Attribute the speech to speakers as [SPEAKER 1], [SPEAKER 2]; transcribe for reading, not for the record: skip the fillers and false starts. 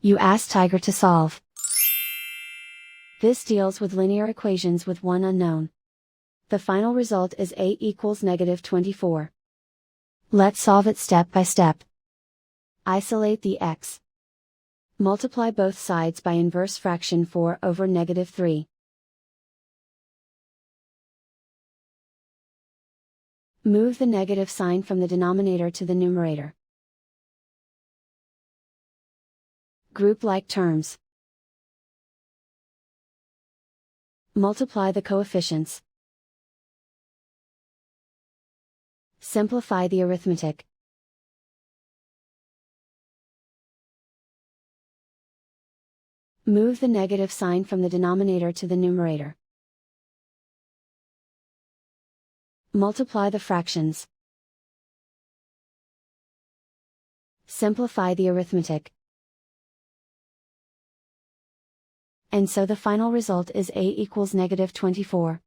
[SPEAKER 1] You ask Tiger to solve. This deals with linear equations with one unknown. The final result is a equals -24. Let's solve it step by step. Isolate the x. Multiply both sides by inverse fraction 4 over -3. Move the negative sign from the denominator to the numerator. Group like terms. Multiply the coefficients. Simplify the arithmetic. Move the negative sign from the denominator to the numerator. Multiply the fractions. Simplify the arithmetic. And so the final result is a equals -24.